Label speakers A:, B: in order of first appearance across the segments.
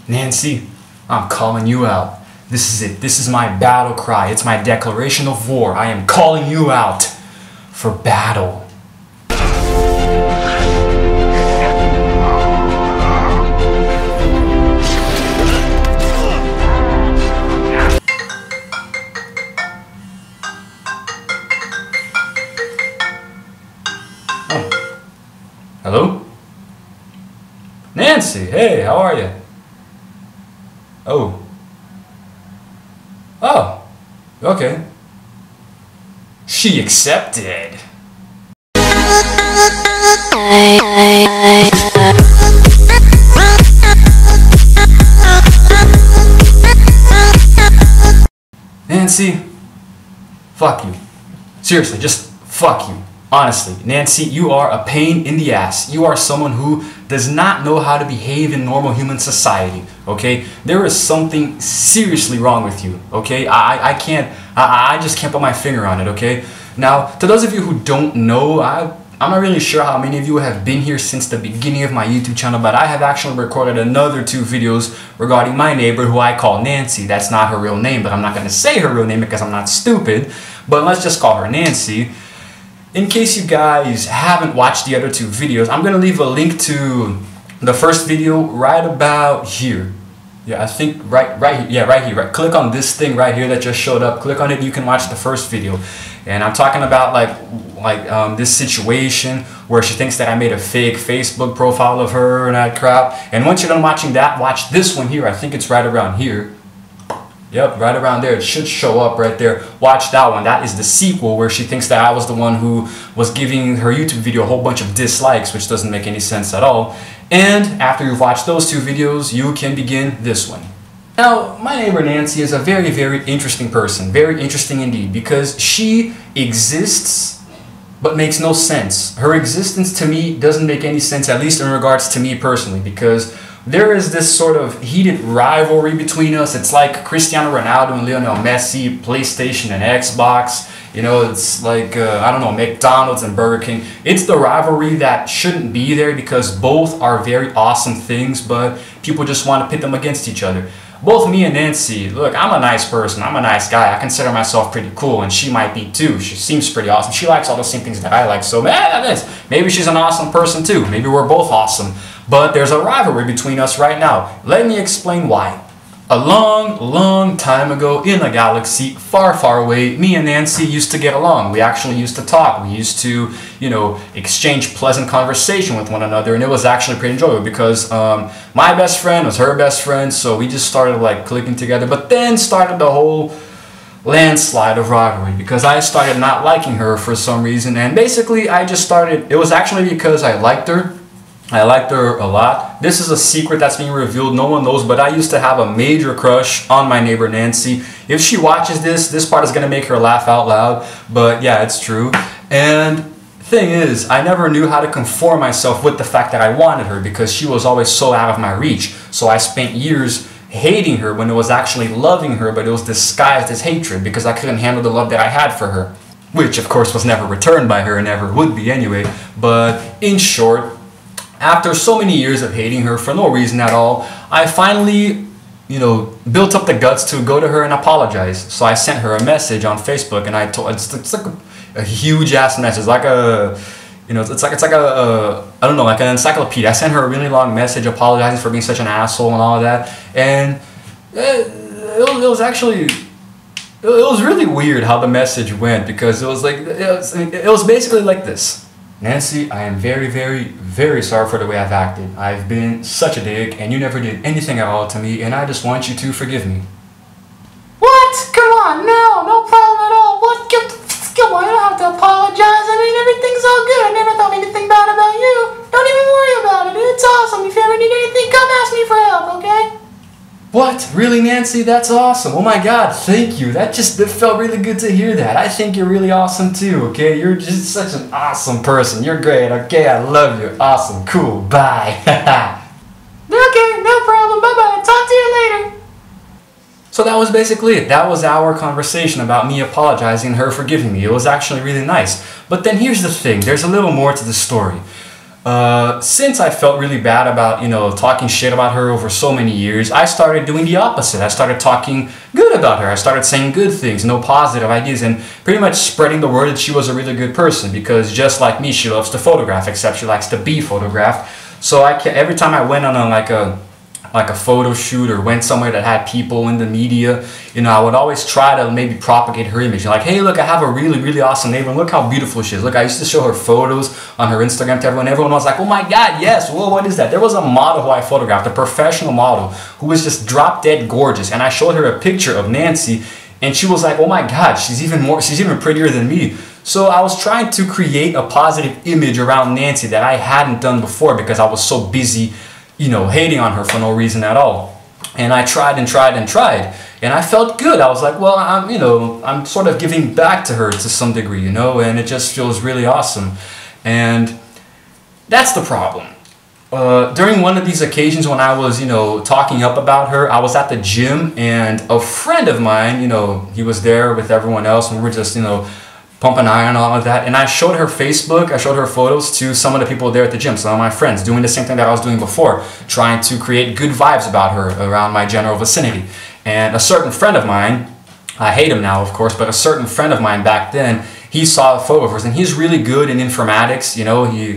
A: Nancy, I'm calling you out. This is it. This is my battle cry. It's my declaration of war. I am calling you out for battle. Oh. Hello? Nancy, hey, how are you? Oh. Oh, okay. She accepted. Nancy, fuck you. Seriously, just fuck you. Honestly, Nancy, you are a pain in the ass. You are someone who does not know how to behave in normal human society, okay? There is something seriously wrong with you, okay? I just can't put my finger on it, okay? Now, to those of you who don't know, I'm not really sure how many of you have been here since the beginning of my YouTube channel, but I have actually recorded another 2 videos regarding my neighbor who I call Nancy. That's not her real name, but I'm not gonna say her real name because I'm not stupid, but let's just call her Nancy. In case you guys haven't watched the other 2 videos, I'm going to leave a link to the first video right about here. Yeah, I think right here. Click on this thing right here that just showed up. Click on it, you can watch the first video. And I'm talking about this situation where she thinks that I made a fake Facebook profile of her and that crap. And once you're done watching that, watch this one here. I think it's right around here. Yep, right around there. It should show up right there. Watch that one. That is the sequel where she thinks that I was the one who was giving her YouTube video a whole bunch of dislikes, which doesn't make any sense at all. And after you've watched those 2 videos, you can begin this one. Now, my neighbor Nancy is a very, very interesting person. Very interesting indeed, because she exists but makes no sense. Her existence to me doesn't make any sense, at least in regards to me personally, because there is this sort of heated rivalry between us. It's like Cristiano Ronaldo and Lionel Messi, PlayStation and Xbox. You know, it's like, I don't know, McDonald's and Burger King. It's the rivalry that shouldn't be there because both are very awesome things, but people just want to pit them against each other. Both me and Nancy, look, I'm a nice person. I'm a nice guy. I consider myself pretty cool, and she might be too. She seems pretty awesome. She likes all the same things that I like, so maybe she's an awesome person too. Maybe we're both awesome. But there's a rivalry between us right now. Let me explain why. A long, long time ago in a galaxy far, far away, me and Nancy used to get along. We actually used to talk. We used to, you know, exchange pleasant conversation with one another, and it was actually pretty enjoyable because my best friend was her best friend, so we just started like clicking together. But then started the whole landslide of rivalry because I started not liking her for some reason, and basically I just started, it was actually because I liked her. I liked her a lot. This is a secret that's being revealed. No one knows, but I used to have a major crush on my neighbor Nancy. If she watches this part is going to make her laugh out loud. But yeah, it's true. And thing is, I never knew how to conform myself with the fact that I wanted her because she was always so out of my reach. So I spent years hating her when it was actually loving her, but it was disguised as hatred because I couldn't handle the love that I had for her. Which, of course, was never returned by her and never would be anyway. But in short, after so many years of hating her for no reason at all, I finally, you know, built up the guts to go to her and apologize. So I sent her a message on Facebook, and I told, it's like a huge ass message, like a, you know, it's like a I don't know, like an encyclopedia. I sent her a really long message apologizing for being such an asshole and all of that, and it was actually, it was really weird how the message went because it was like, it was basically like this. Nancy, I am very, very, very sorry for the way I've acted. I've been such a dick, and you never did anything at all to me, and I just want you to forgive me.
B: What? Come on, no problem at all. What? Come on, you don't have to apologize. I mean, everything's all good. I never thought anything bad about you. Don't even worry about it. It's awesome. If you ever need anything, come ask me for help, okay?
A: What? Really, Nancy? That's awesome. Oh my God, thank you. That felt really good to hear that. I think you're really awesome too, okay? You're just such an awesome person. You're great, okay? I love you. Awesome, cool, bye.
B: Okay, no problem. Bye-bye. Talk to you later.
A: So that was basically it. That was our conversation about me apologizing and her forgiving me. It was actually really nice. But then here's the thing. There's a little more to the story. since I felt really bad about, talking shit about her over so many years, I started doing the opposite. I started talking good about her. I started saying good things, positive ideas, and pretty much spreading the word that she was a really good person, because just like me, she loves to photograph, except she likes to be photographed. So every time I went on a photo shoot or went somewhere that had people in the media, I would always try to maybe propagate her image. Like, hey, look, I have a really, really awesome neighbor. Look how beautiful she is. Look, I used to show her photos on her Instagram to everyone. Everyone was like, oh my God, yes. Whoa, what is that? There was a model who I photographed, a professional model, who was just drop dead gorgeous. And I showed her a picture of Nancy, and she was like, oh my God, she's even prettier than me. So I was trying to create a positive image around Nancy that I hadn't done before, because I was so busy hating on her for no reason at all. And I tried and tried and tried, and I felt good. I was like, well, I'm sort of giving back to her to some degree, and it just feels really awesome. And that's the problem. During one of these occasions when I was, talking up about her, I was at the gym, and a friend of mine, he was there with everyone else, and we were just, pumping iron and all of that. And I showed her Facebook, I showed her photos to some of the people there at the gym, some of my friends, doing the same thing that I was doing before, trying to create good vibes about her around my general vicinity. And a certain friend of mine, I hate him now, of course, but a certain friend of mine back then, he saw a photo of hers, and he's really good in informatics,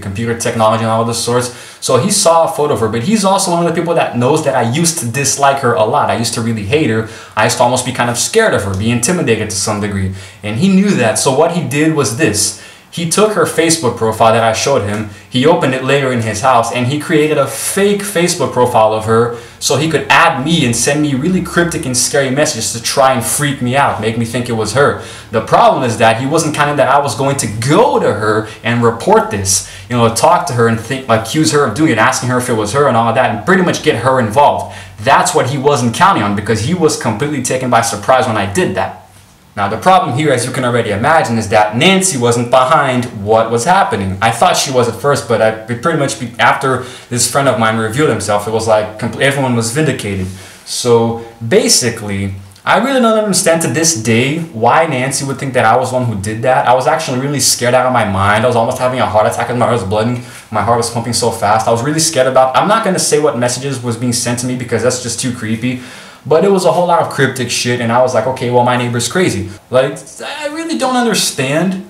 A: computer technology and all of those sorts. So he saw a photo of her, but he's also one of the people that knows that I used to dislike her a lot. I used to really hate her. I used to almost be kind of scared of her, be intimidated to some degree. And he knew that. So what he did was this. He took her Facebook profile that I showed him, he opened it later in his house, and he created a fake Facebook profile of her so he could add me and send me really cryptic and scary messages to try and freak me out, make me think it was her. The problem is that he wasn't counting that I was going to go to her and report this, talk to her and accuse her of doing it, asking her if it was her and all of that, and pretty much get her involved. That's what he wasn't counting on, because he was completely taken by surprise when I did that. Now, the problem here, as you can already imagine, is that Nancy wasn't behind what was happening. I thought she was at first, but pretty much after this friend of mine revealed himself, it was like everyone was vindicated. So basically, I really don't understand to this day why Nancy would think that I was the one who did that. I was actually really scared out of my mind. I was almost having a heart attack, and my heart was bleeding. My heart was pumping so fast. I was really scared about. I'm not going to say what messages was being sent to me, because that's just too creepy. But it was a whole lot of cryptic shit, and I was like, okay, well, my neighbor's crazy. Like, I really don't understand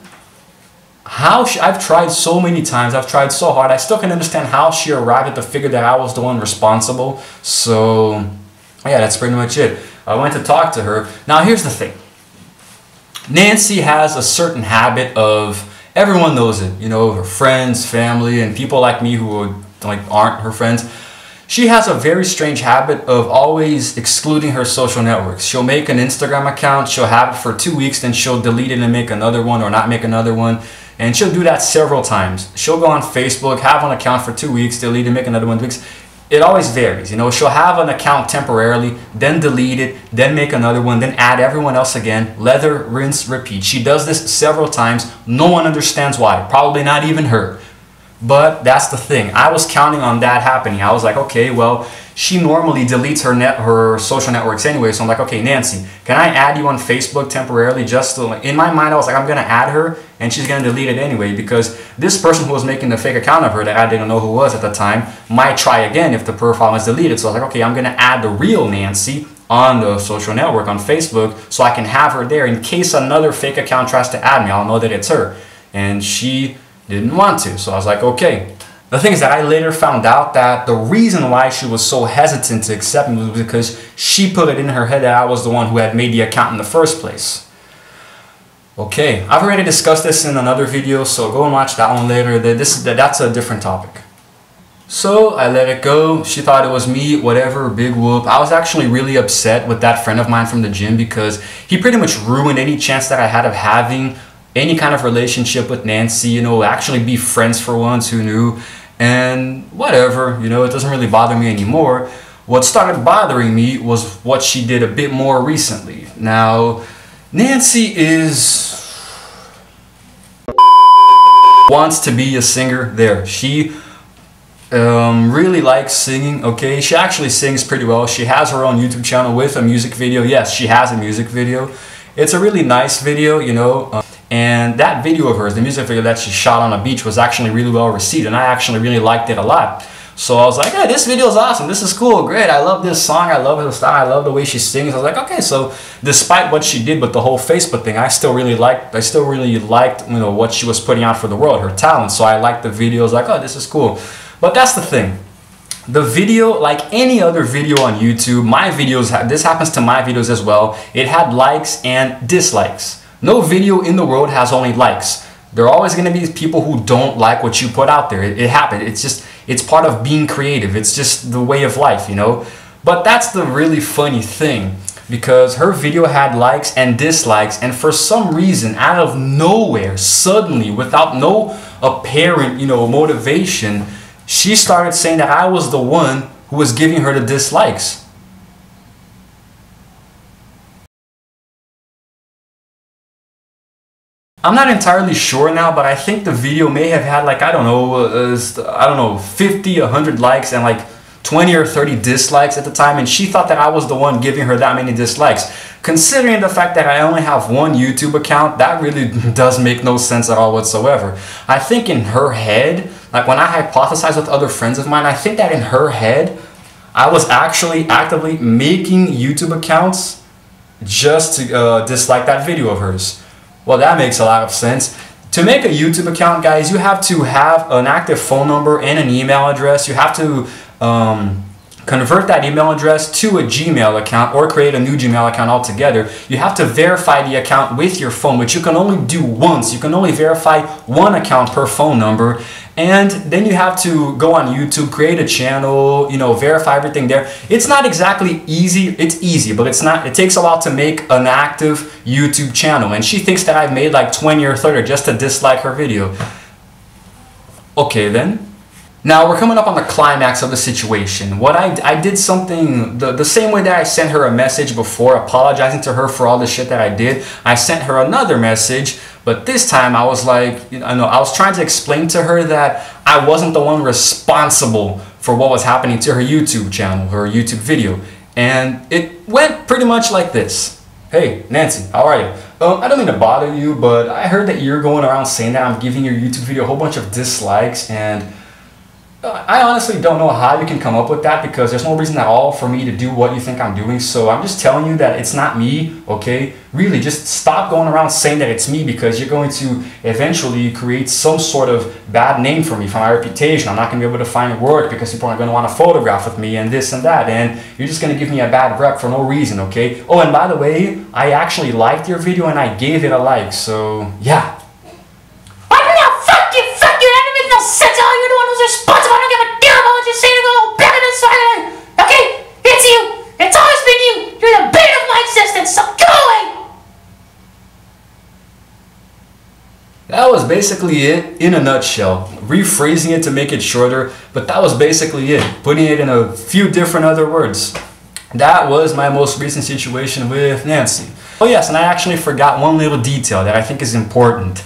A: how I've tried so many times, I've tried so hard, I still can understand how she arrived at the figure that I was the one responsible. So, yeah, that's pretty much it. I went to talk to her. Now, here's the thing. Nancy has a certain habit of, everyone knows it, her friends, family, and people like me who aren't her friends. She has a very strange habit of always excluding her social networks. She'll make an Instagram account, she'll have it for 2 weeks, then she'll delete it and make another one or not make another one. And she'll do that several times. She'll go on Facebook, have an account for 2 weeks, delete it, make another one 2 weeks. It always varies. She'll have an account temporarily, then delete it, then make another one, then add everyone else again. Leather, rinse, repeat. She does this several times. No one understands why. Probably not even her. But that's the thing. I was counting on that happening. I was like, okay, well, she normally deletes her social networks anyway. So I'm like, okay, Nancy, can I add you on Facebook temporarily? Just to, in my mind, I was like, I'm gonna add her, and she's gonna delete it anyway, because this person who was making the fake account of her that I didn't know who was at the time might try again if the profile was deleted. So I was like, okay, I'm gonna add the real Nancy on the social network on Facebook so I can have her there in case another fake account tries to add me. I'll know that it's her. And she didn't want to, so I was like, okay. The thing is that I later found out that the reason why she was so hesitant to accept me was because she put it in her head that I was the one who had made the account in the first place. Okay, I've already discussed this in another video, so go and watch that one later. That's a different topic. So I let it go. She thought it was me, whatever, big whoop. I was actually really upset with that friend of mine from the gym, because he pretty much ruined any chance that I had of having any kind of relationship with Nancy, actually be friends for once, who knew, and whatever, it doesn't really bother me anymore. What started bothering me was what she did a bit more recently. Now, Nancy wants to be a singer there. She really likes singing, okay? She actually sings pretty well. She has her own YouTube channel with a music video. Yes, she has a music video. It's a really nice video, And that video of hers, the music video that she shot on a beach, was actually really well received, and I actually really liked it a lot. So I was like, hey, this video is awesome, this is cool, great, I love this song, I love her style, I love the way she sings. I was like, okay, so despite what she did with the whole Facebook thing, I still really liked, you know, what she was putting out for the world, her talent. So I liked the videos, like, oh, this is cool. But that's the thing. The video, like any other video on YouTube, my videos, this happens to my videos as well, it had likes and dislikes. No video in the world has only likes. There are always going to be people who don't like what you put out there. It happens. It's just, it's part of being creative. It's just the way of life, you know. But that's the really funny thing, because her video had likes and dislikes, and for some reason, out of nowhere, suddenly, without no apparent, you know, motivation, she started saying that I was the one who was giving her the dislikes. I'm not entirely sure now, but I think the video may have had like, I don't know, 50, 100 likes and like 20 or 30 dislikes at the time, and she thought that I was the one giving her that many dislikes. Considering the fact that I only have one YouTube account, that really does make no sense at all whatsoever. I think in her head, like when I hypothesize with other friends of mine, I think that in her head, I was actually actively making YouTube accounts just to dislike that video of hers. Well, that makes a lot of sense. To make a YouTube account, guys, you have to have an active phone number and an email address. You have to convert that email address to a Gmail account or create a new Gmail account altogether. You have to verify the account with your phone, which you can only do once. You can only verify one account per phone number. And then you have to go on YouTube, create a channel, you know, verify everything there. It's not exactly easy. It's easy, but it's not. It takes a while to make an active YouTube channel. And she thinks that I've made like 20 or 30 just to dislike her video. Okay, then. Now we're coming up on the climax of the situation. What I did something the same way that I sent her a message before, apologizing to her for all the shit that I did. I sent her another message, but this time I was like, I was trying to explain to her that I wasn't the one responsible for what was happening to her YouTube channel, her YouTube video. And it went pretty much like this. Hey, Nancy, how are you? I don't mean to bother you, but I heard that you're going around saying that I'm giving your YouTube video a whole bunch of dislikes, and I honestly don't know how you can come up with that, because there's no reason at all for me to do what you think I'm doing. So I'm just telling you that it's not me, okay? Really, just stop going around saying that it's me, because you're going to eventually create some sort of bad name for me, for my reputation. I'm not going to be able to find work because people are going to want to photograph with me and this and that. And you're just going to give me a bad rep for no reason, okay? Oh, and by the way, I actually liked your video and I gave it a like. So, yeah.
B: Sense all you're doing was responsible. I don't give a damn about what you say to go back in this side. Okay? It's you. It's always been you. You're the bane of my existence, so go away.
A: That was basically it in a nutshell. Rephrasing it to make it shorter, but that was basically it. Putting it in a few different other words. That was my most recent situation with Nancy. Oh yes, and I actually forgot one little detail that I think is important.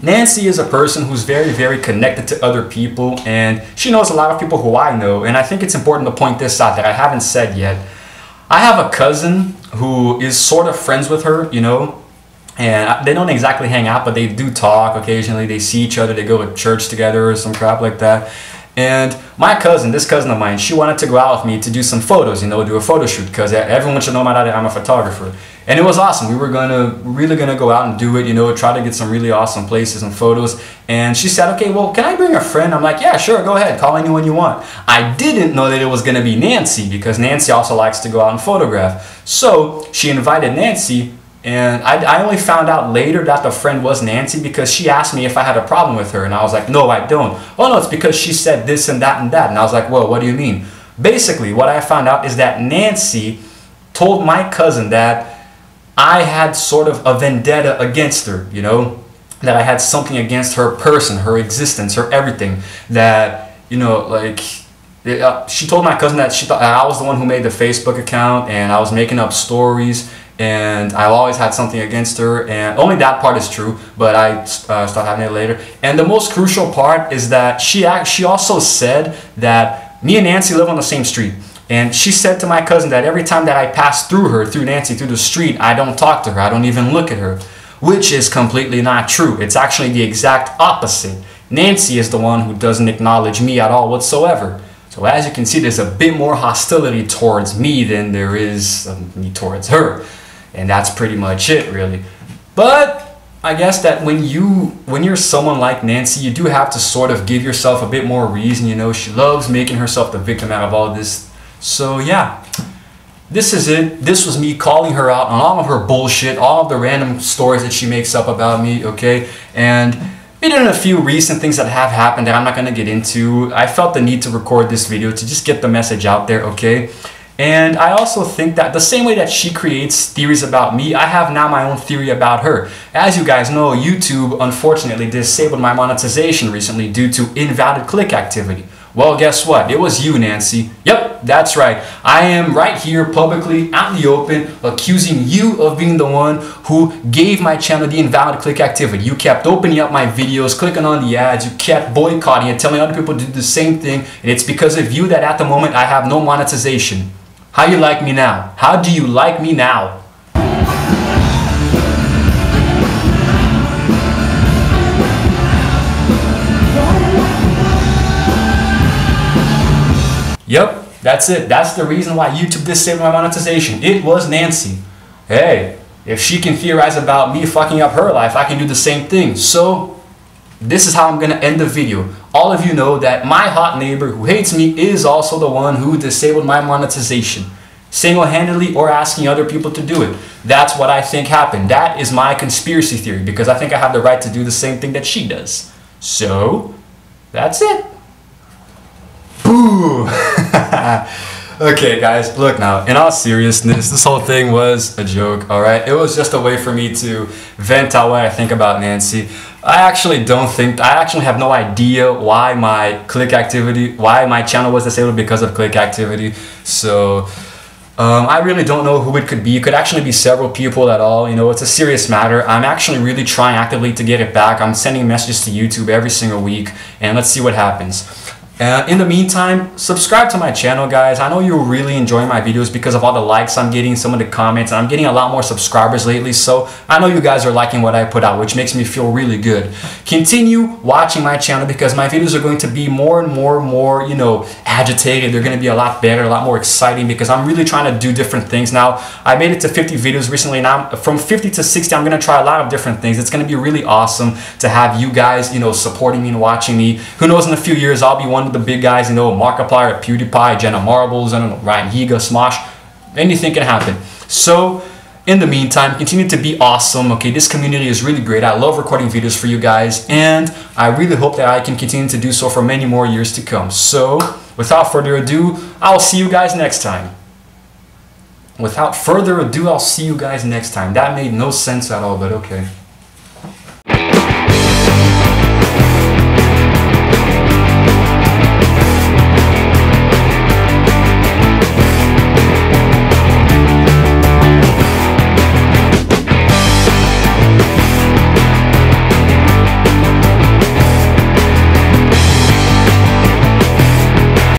A: Nancy is a person who's very, very connected to other people, and she knows a lot of people who I know, and I think it's important to point this out that I haven't said yet. I have a cousin who is sort of friends with her, you know, and they don't exactly hang out, but they do talk occasionally. They see each other, they go to church together or some crap like that. And my cousin, this cousin of mine, she wanted to go out with me to do some photos, you know, do a photo shoot, because everyone should know that I'm a photographer. And it was awesome. We were really gonna go out and do it, you know, try to get some really awesome places and photos. And she said, okay, well, can I bring a friend? I'm like, yeah, sure, go ahead, call anyone you want. I didn't know that it was gonna be Nancy, because Nancy also likes to go out and photograph. So she invited Nancy, and I only found out later that the friend was Nancy because she asked me if I had a problem with her, and I was like, no, I don't. Oh no, it's because she said this and that and that. And I was like, well, what do you mean? Basically, what I found out is that Nancy told my cousin that I had sort of a vendetta against her, you know, that I had something against her person, her existence, her everything, that, you know, like, she told my cousin that she thought I was the one who made the Facebook account and I was making up stories, and I've always had something against her, and only that part is true, but I stopped having it later. And the most crucial part is that she also said that me and Nancy live on the same street, and she said to my cousin that every time that I pass through her, through Nancy, through the street, I don't talk to her, I don't even look at her. which is completely not true. It's actually the exact opposite. Nancy is the one who doesn't acknowledge me at all whatsoever. So as you can see, there's a bit more hostility towards me than there is me towards her. And that's pretty much it, really. But I guess that when you're someone like Nancy, you do have to sort of give yourself a bit more reason. You know, she loves making herself the victim out of all this. So yeah, this is it. This was me calling her out on all of her bullshit, all of the random stories that she makes up about me, okay? And in a few recent things that have happened that I'm not going to get into, I felt the need to record this video to just get the message out there, okay? And I also think that the same way that she creates theories about me, I have now my own theory about her. As you guys know, YouTube unfortunately disabled my monetization recently due to invalid click activity. Well, guess what? It was you, Nancy. Yep, that's right. I am right here publicly, out in the open, accusing you of being the one who gave my channel the invalid click activity. You kept opening up my videos, clicking on the ads, you kept boycotting it, telling other people to do the same thing, and it's because of you that at the moment I have no monetization. How you like me now? How do you like me now? Yep, that's it. That's the reason why YouTube disabled my monetization. It was Nancy. Hey, if she can theorize about me fucking up her life, I can do the same thing. So, this is how I'm going to end the video. All of you know that my hot neighbor who hates me is also the one who disabled my monetization. Single-handedly or asking other people to do it. That's what I think happened. That is my conspiracy theory because I think I have the right to do the same thing that she does. So, that's it. Boo! Okay guys, look now, in all seriousness, this whole thing was a joke, alright? It was just a way for me to vent out what I think about Nancy. I actually have no idea why my channel was disabled because of click activity. So, I really don't know who it could be. It could actually be several people at all. You know, it's a serious matter. I'm actually really trying actively to get it back. I'm sending messages to YouTube every single week, and let's see what happens. In the meantime, subscribe to my channel, guys. I know you're really enjoying my videos because of all the likes I'm getting, some of the comments, and I'm getting a lot more subscribers lately, so I know you guys are liking what I put out, which makes me feel really good. Continue watching my channel because my videos are going to be more and more, you know, agitated. They're going to be a lot better, a lot more exciting because I'm really trying to do different things now. I made it to 50 videos recently. Now, from 50 to 60, I'm going to try a lot of different things. It's going to be really awesome to have you guys, you know, supporting me and watching me. Who knows, in a few years, I'll be one of the big guys, you know, Markiplier, PewDiePie, Jenna Marbles, I don't know, Ryan Higa, Smosh, anything can happen. So, in the meantime, continue to be awesome, okay? This community is really great. I love recording videos for you guys, and I really hope that I can continue to do so for many more years to come. So, without further ado, I'll see you guys next time. Without further ado, I'll see you guys next time. That made no sense at all, but okay.